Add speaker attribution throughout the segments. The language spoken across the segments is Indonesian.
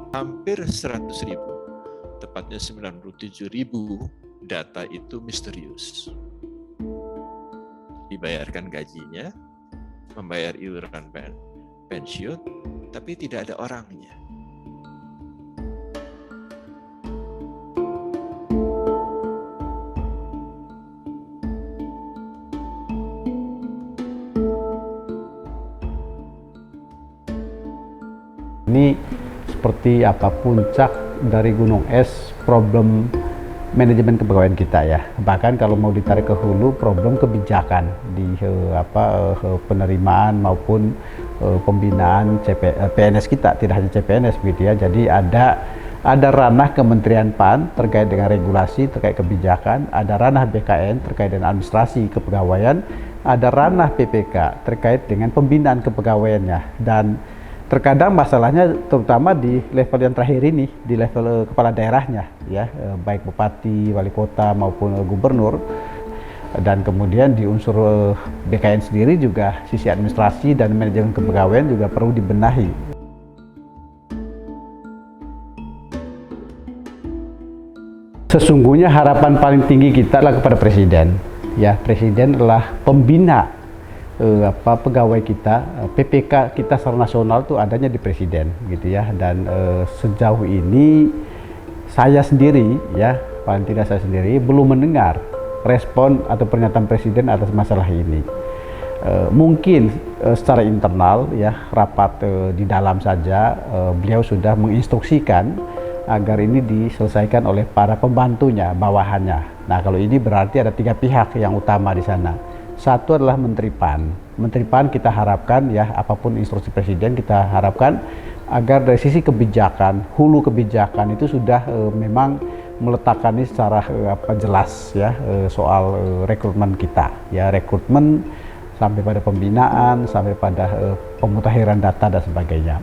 Speaker 1: hampir 100.000, tepatnya 97.000 data itu misterius. Dibayarkan gajinya, membayar iuran pensiun, tapi tidak ada orangnya.
Speaker 2: Ini seperti apa puncak dari gunung es problem manajemen kepegawaian kita ya. Bahkan kalau mau ditarik ke hulu, problem kebijakan di penerimaan maupun pembinaan PNS kita, tidak hanya CPNS gitu ya. Jadi ada ranah Kementerian PAN terkait dengan regulasi terkait kebijakan, ada ranah BKN terkait dengan administrasi kepegawaian, ada ranah PPK terkait dengan pembinaan kepegawaiannya. Dan terkadang masalahnya terutama di level yang terakhir ini, di level kepala daerahnya ya, baik bupati, wali kota maupun gubernur. Dan kemudian di unsur BKN sendiri juga sisi administrasi dan manajemen kepegawaian juga perlu dibenahi. Sesungguhnya harapan paling tinggi kita adalah kepada Presiden. Ya, Presiden adalah pembina pegawai kita, PPK kita secara nasional itu adanya di Presiden gitu ya. Dan sejauh ini saya sendiri ya, paling tidak saya sendiri belum mendengar respon atau pernyataan Presiden atas masalah ini. Mungkin secara internal ya, rapat di dalam saja beliau sudah menginstruksikan agar ini diselesaikan oleh para pembantunya, bawahannya. Nah, kalau ini berarti ada 3 pihak yang utama di sana. Satu adalah Menteri PAN. Menteri PAN kita harapkan ya, apapun instruksi Presiden kita harapkan agar dari sisi kebijakan, hulu kebijakan itu sudah memang meletakkan ini secara jelas ya, soal rekrutmen kita ya, rekrutmen sampai pada pembinaan, sampai pada pemutakhiran data dan sebagainya.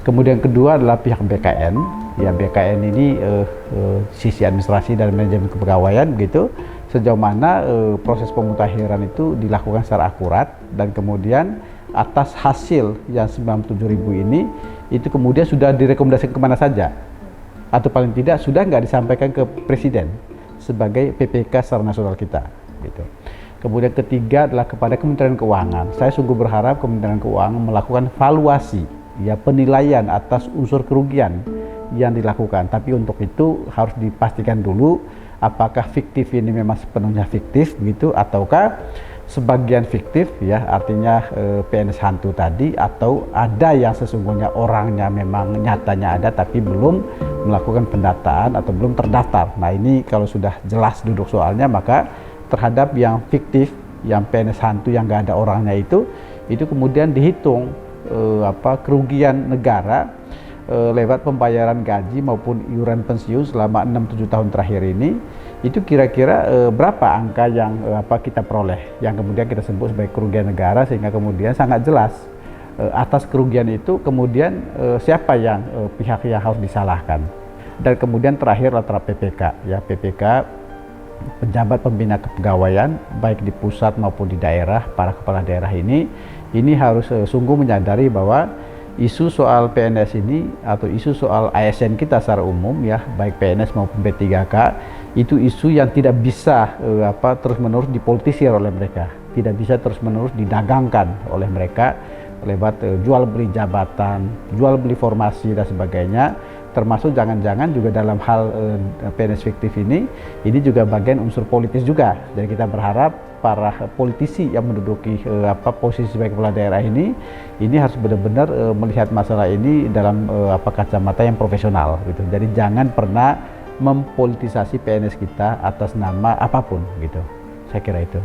Speaker 2: Kemudian kedua adalah pihak BKN. Ya, BKN ini sisi administrasi dan manajemen kepegawaian begitu. Sejauh mana proses pemutakhiran itu dilakukan secara akurat, dan kemudian atas hasil yang 97.000 ini itu kemudian sudah direkomendasikan kemana saja, atau paling tidak sudah nggak disampaikan ke Presiden sebagai PPK secara nasional kita gitu. Kemudian ketiga adalah kepada Kementerian Keuangan. Saya sungguh berharap Kementerian Keuangan melakukan valuasi ya, penilaian atas unsur kerugian yang dilakukan. Tapi untuk itu harus dipastikan dulu apakah fiktif ini memang sepenuhnya fiktif begitu, ataukah sebagian fiktif ya, artinya PNS hantu tadi, atau ada yang sesungguhnya orangnya memang nyatanya ada tapi belum melakukan pendataan atau belum terdaftar. Nah, ini kalau sudah jelas duduk soalnya, maka terhadap yang fiktif, yang PNS hantu yang nggak ada orangnya itu kemudian dihitung kerugian negara lewat pembayaran gaji maupun iuran pensiun selama 6-7 tahun terakhir ini, itu kira-kira berapa angka yang kita peroleh, yang kemudian kita sebut sebagai kerugian negara, sehingga kemudian sangat jelas atas kerugian itu kemudian siapa yang pihak yang harus disalahkan. Dan kemudian terakhir latar PPK ya, PPK penjabat pembina kepegawaian baik di pusat maupun di daerah, para kepala daerah ini harus sungguh menyadari bahwa isu soal PNS ini atau isu soal ASN kita secara umum ya, baik PNS maupun P3K, itu isu yang tidak bisa terus-menerus dipolitisir oleh mereka, tidak bisa terus-menerus didagangkan oleh mereka lewat jual beli jabatan, jual beli formasi dan sebagainya. Termasuk jangan-jangan juga dalam hal PNS fiktif ini juga bagian unsur politis juga. Jadi kita berharap para politisi yang menduduki posisi sebagai kepala daerah ini harus benar-benar melihat masalah ini dalam kacamata yang profesional gitu. Jadi jangan pernah mempolitisasi PNS kita atas nama apapun gitu. Saya kira itu.